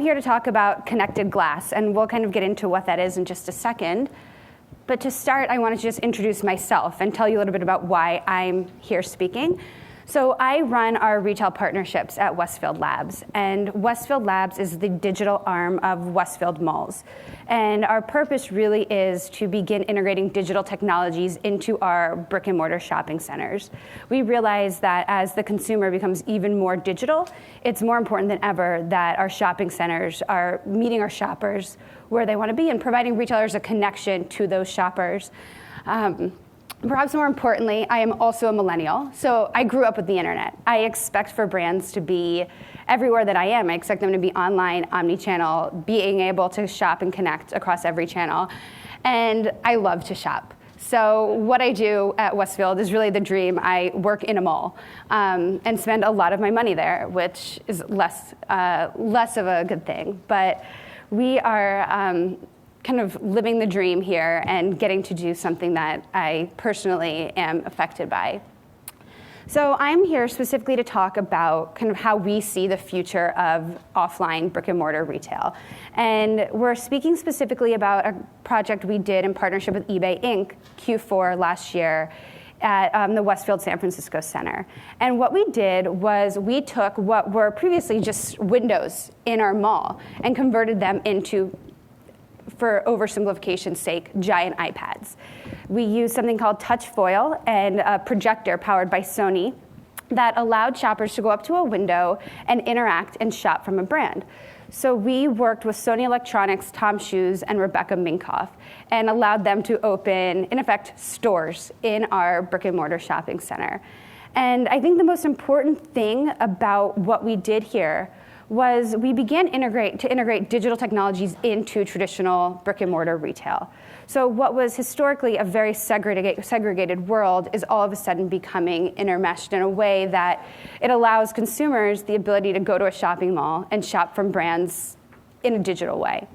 here to talk about connected glass, and we'll kind of get into what that is in just a second. But to start, I wanted to just introduce myself and tell you a little bit about why I'm here speaking. So I run our retail partnerships at Westfield Labs, and Westfield Labs is the digital arm of Westfield Malls. And our purpose really is to begin integrating digital technologies into our brick and mortar shopping centers. We realize that as the consumer becomes even more digital, it's more important than ever that our shopping centers are meeting our shoppers where they want to be and providing retailers a connection to those shoppers. Perhaps more importantly, I am also a millennial, so I grew up with the internet. I expect for brands to be everywhere that I am. I expect them to be online, omni-channel, being able to shop and connect across every channel. And I love to shop. So what I do at Westfield is really the dream. I work in a mall and spend a lot of my money there, which is less of a good thing. But we are kind of living the dream here and getting to do something that I personally am affected by. So I'm here specifically to talk about kind of how we see the future of offline brick and mortar retail. And we're speaking specifically about a project we did in partnership with eBay Inc. Q4 last year at the Westfield San Francisco Center. And what we did was we took what were previously just windows in our mall and converted them into, for oversimplification's sake, giant iPads. We used something called touch foil and a projector powered by Sony that allowed shoppers to go up to a window and interact and shop from a brand. So we worked with Sony Electronics, Tom Shoes, and Rebecca Minkoff and allowed them to open, in effect, stores in our brick and mortar shopping center. And I think the most important thing about what we did here was we began to integrate digital technologies into traditional brick and mortar retail. So what was historically a very segregated world is all of a sudden becoming intermeshed in a way that it allows consumers the ability to go to a shopping mall and shop from brands in a digital way.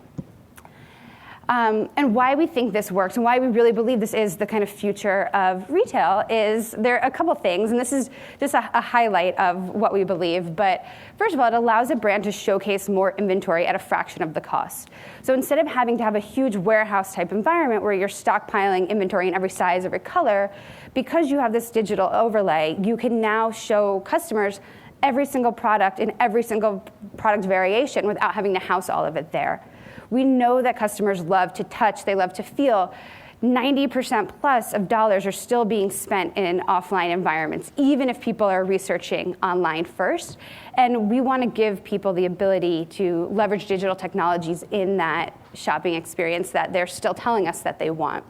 And why we think this works and why we really believe this is the kind of future of retail is there are a couple things, and this is just a highlight of what we believe. But first of all, it allows a brand to showcase more inventory at a fraction of the cost. So instead of having to have a huge warehouse type environment where you're stockpiling inventory in every size, every color, because you have this digital overlay, you can now show customers every single product in every single product variation without having to house all of it there. We know that customers love to touch, they love to feel. 90% plus of dollars are still being spent in offline environments, even if people are researching online first. And we want to give people the ability to leverage digital technologies in that shopping experience that they're still telling us that they want.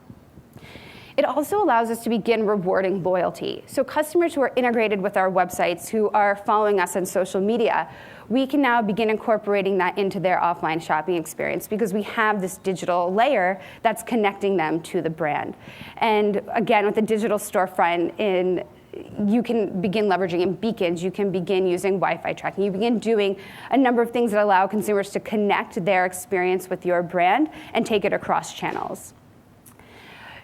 It also allows us to begin rewarding loyalty. So customers who are integrated with our websites, who are following us on social media, we can now begin incorporating that into their offline shopping experience because we have this digital layer that's connecting them to the brand. And again, with the digital storefront, you can begin leveraging in beacons, you can begin using Wi-Fi tracking, you begin doing a number of things that allow consumers to connect their experience with your brand and take it across channels.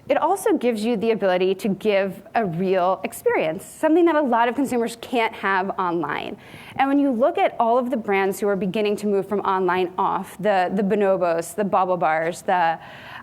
It also gives you the ability to give a real experience, something that a lot of consumers can't have online. And when you look at all of the brands who are beginning to move from online off, the Bonobos, the Bobble Bars, the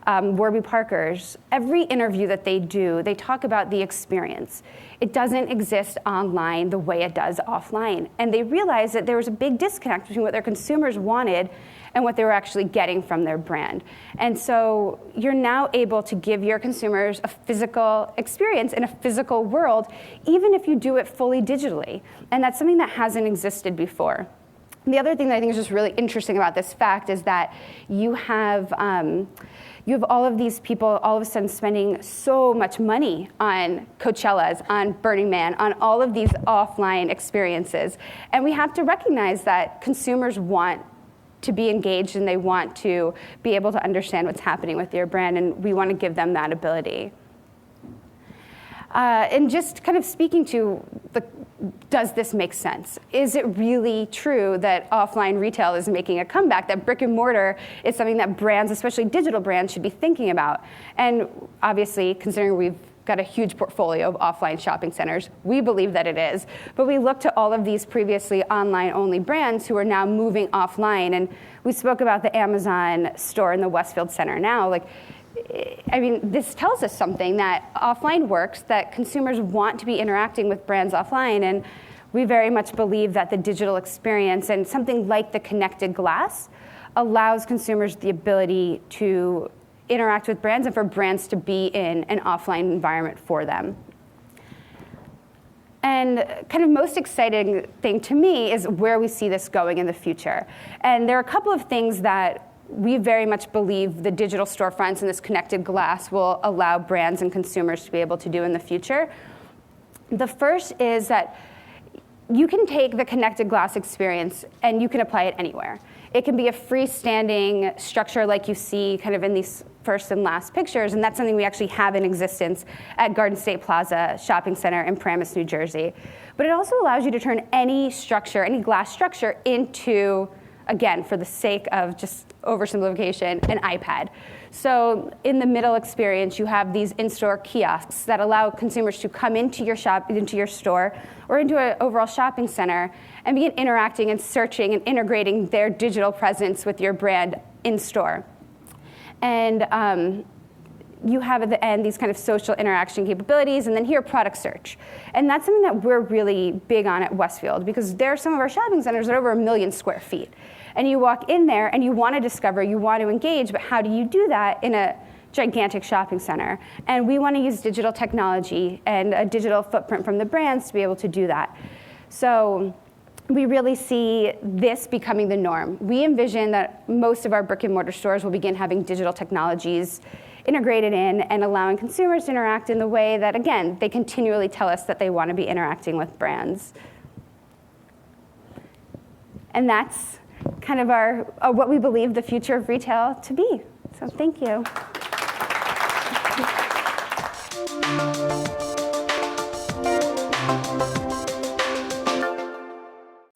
Warby Parkers, every interview that they do, they talk about the experience. It doesn't exist online the way it does offline. And they realized that there was a big disconnect between what their consumers wanted and what they were actually getting from their brand. And so you're now able to give your consumers a physical experience in a physical world, even if you do it fully digitally. And that's something that hasn't existed before. And the other thing that I think is just really interesting about this fact is that you have all of these people all of a sudden spending so much money on Coachellas, on Burning Man, on all of these offline experiences. And we have to recognize that consumers want to be engaged and they want to be able to understand what's happening with your brand, and we want to give them that ability. And just kind of speaking to does this make sense? Is it really true that offline retail is making a comeback, that brick and mortar is something that brands, especially digital brands, should be thinking about? And obviously, considering we've got a huge portfolio of offline shopping centers. We believe that it is. But we look to all of these previously online-only brands who are now moving offline. And we spoke about the Amazon store in the Westfield Center now. I mean, this tells us something, that offline works, that consumers want to be interacting with brands offline. And we very much believe that the digital experience and something like the connected glass allows consumers the ability to interact with brands and for brands to be in an offline environment for them. And kind of most exciting thing to me is where we see this going in the future. And there are a couple of things that we very much believe the digital storefronts and this connected glass will allow brands and consumers to be able to do in the future. The first is that you can take the connected glass experience and you can apply it anywhere. It can be a freestanding structure like you see kind of in these first and last pictures, and that's something we actually have in existence at Garden State Plaza Shopping Center in Paramus, New Jersey. But it also allows you to turn any structure, any glass structure, into, again, for the sake of just oversimplification, an iPad. So in the middle experience, you have these in-store kiosks that allow consumers to come into your shop, into your store, or into an overall shopping center and begin interacting and searching and integrating their digital presence with your brand in store. And you have at the end these kind of social interaction capabilities, and then here, product search. And that's something that we're really big on at Westfield, because there are some of our shopping centers that are over 1 million square feet. And you walk in there and you want to discover, you want to engage, but how do you do that in a gigantic shopping center? And we want to use digital technology and a digital footprint from the brands to be able to do that. So we really see this becoming the norm. We envision that most of our brick and mortar stores will begin having digital technologies integrated in and allowing consumers to interact in the way that, again, they continually tell us that they want to be interacting with brands. And that's kind of our what we believe the future of retail to be. So thank you.